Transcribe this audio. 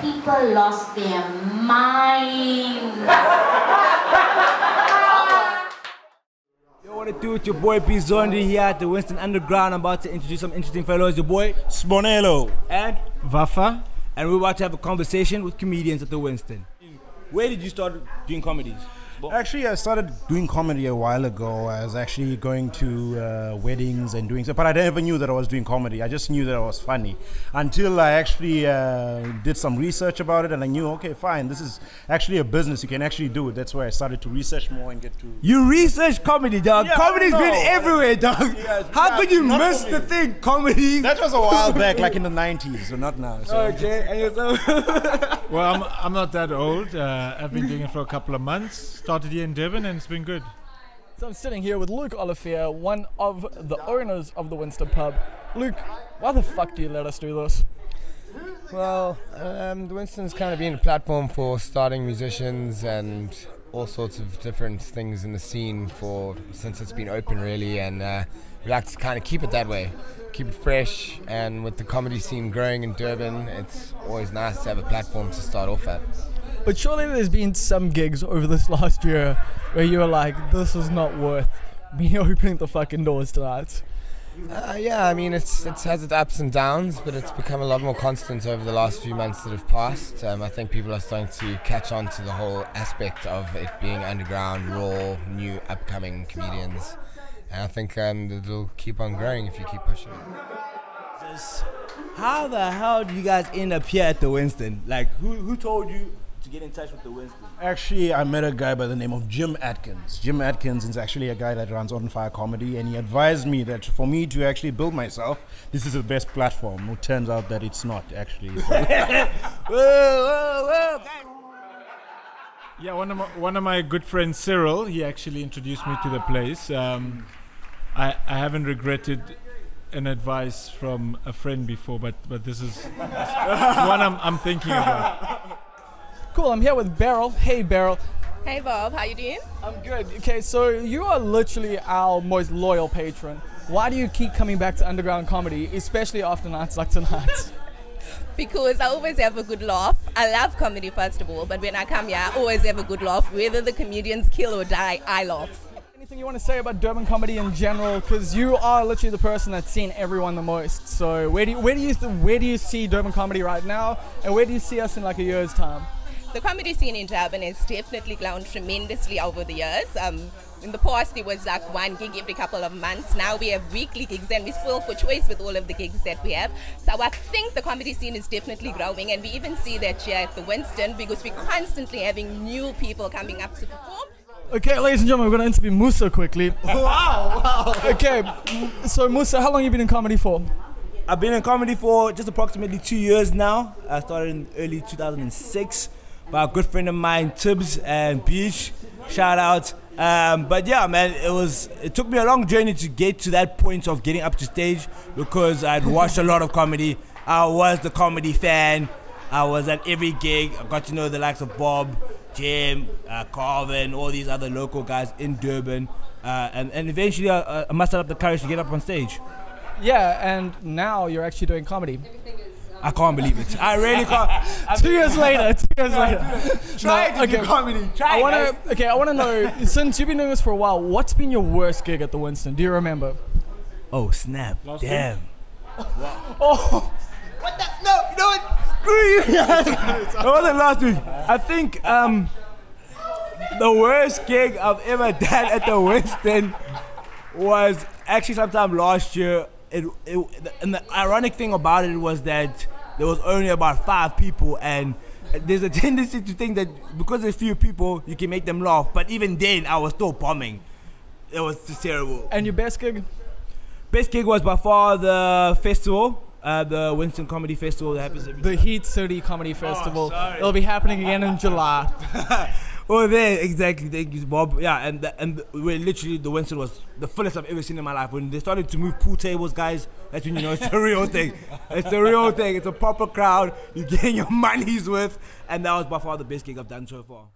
people lost their minds. Yo, what it do? It's your boy P Zondi here at the Winston Underground. I'm about to introduce some interesting fellows. Your boy Sponello and Vafa. and we're about to have a conversation with comedians at the Winston. Where did you start doing comedies? Actually, I started doing comedy a while ago. I was actually going to weddings and doing stuff, but I never knew that I was doing comedy. I just knew that I was funny until I actually did some research about it, and I knew, okay, fine, this is actually a business. You can actually do it. That's why I started to research more and get to... You research comedy, dog. Yeah, Comedy's been everywhere, dog. Yeah, How could you not miss for the me. thing? Comedy. That was a while back, like in the 90s, so not now. So Okay, and yourself? Well, I'm not that old. I've been doing it for a couple of months. Started here in Durban and it's been good. So I'm sitting here with Luke Olivier, one of the owners of the Winston Pub. Luke, why the fuck do you let us do this? Well, the Winston's kind of been a platform for starting musicians and all sorts of different things in the scene since it's been open, really, and we like to kind of keep it that way, keep it fresh. And with the comedy scene growing in Durban, it's always nice to have a platform to start off at. But surely there's been some gigs over this last year where you were like, this is not worth me opening the fucking doors tonight. Yeah, I mean, it has its ups and downs, but it's become a lot more constant over the last few months that have passed. I think people are starting to catch on to the whole aspect of it being underground, raw, new, upcoming comedians. And I think it'll keep on growing if you keep pushing it. How the hell did you guys end up here at the Winston? Like, who told you to get in touch with the Winston? actually, I met a guy by the name of Jim Atkins. Jim Atkins is actually a guy that runs On Fire Comedy, and he advised me that for me to actually build myself, this is the best platform. It turns out that it's not, actually. So Whoa, guys. Yeah, one of my good friends, Cyril, he actually introduced me to the place. I haven't regretted an advice from a friend before, but this is one I'm thinking about. Cool, I'm here with Beryl. Hey, Beryl. Hey Bob, how you doing? I'm good. Okay, so you are literally our most loyal patron. Why do you keep coming back to underground comedy, especially after nights like tonight? Because I always have a good laugh. I love comedy first of all, but when I come here, I always have a good laugh. Whether the comedians kill or die, I laugh. Anything you want to say about Durban comedy in general? Because you are literally the person that's seen everyone the most. So where do you see Durban comedy right now, and where do you see us in like a year's time? The comedy scene in Durban has definitely grown tremendously over the years. In the past, it was like one gig every couple of months. Now we have weekly gigs, and we spoil for choice with all of the gigs that we have. So I think the comedy scene is definitely growing, and we even see that here at the Winston because we're constantly having new people coming up to perform. Okay, ladies and gentlemen, we're going to interview Musa quickly. Wow. Okay, so Musa, how long have you been in comedy for? I've been in comedy for just approximately 2 years now. I started in early 2006 by a good friend of mine, Tibbs and Beach. Shout out. But yeah, man, it took me a long journey to get to that point of getting up to stage because I'd watched a lot of comedy. I was the comedy fan. I was at every gig. I got to know the likes of Bob, Jim, Carvin, all these other local guys in Durban. And eventually I mustered up the courage to get up on stage. Yeah, and now you're actually doing comedy. I can't believe it. I really can't. 2 years later. Try to do comedy. Try I want to know, since you've been doing this for a while, what's been your worst gig at the Winston? Do you remember? Oh, snap. Damn. Oh, What the? No, you know what? Screw you. It wasn't last week. I think the worst gig I've ever done at the Winston was actually sometime last year. And the ironic thing about it was that there was only about 5 people, and there's a tendency to think that because there's few people, you can make them laugh. But even then, I was still bombing. It was just terrible. and your best gig? Best gig was by far the festival, the Winston Comedy Festival that happens every The Heat City Comedy Festival. sorry. It'll be happening again in July. Oh, there, exactly. Thank you, Bob. Yeah, and we're literally, the Winston was the fullest I've ever seen in my life. When they started to move pool tables, guys, that's when you know it's a real thing. It's a real thing. It's a proper crowd. You're getting your money's worth, and that was by far the best gig I've done so far.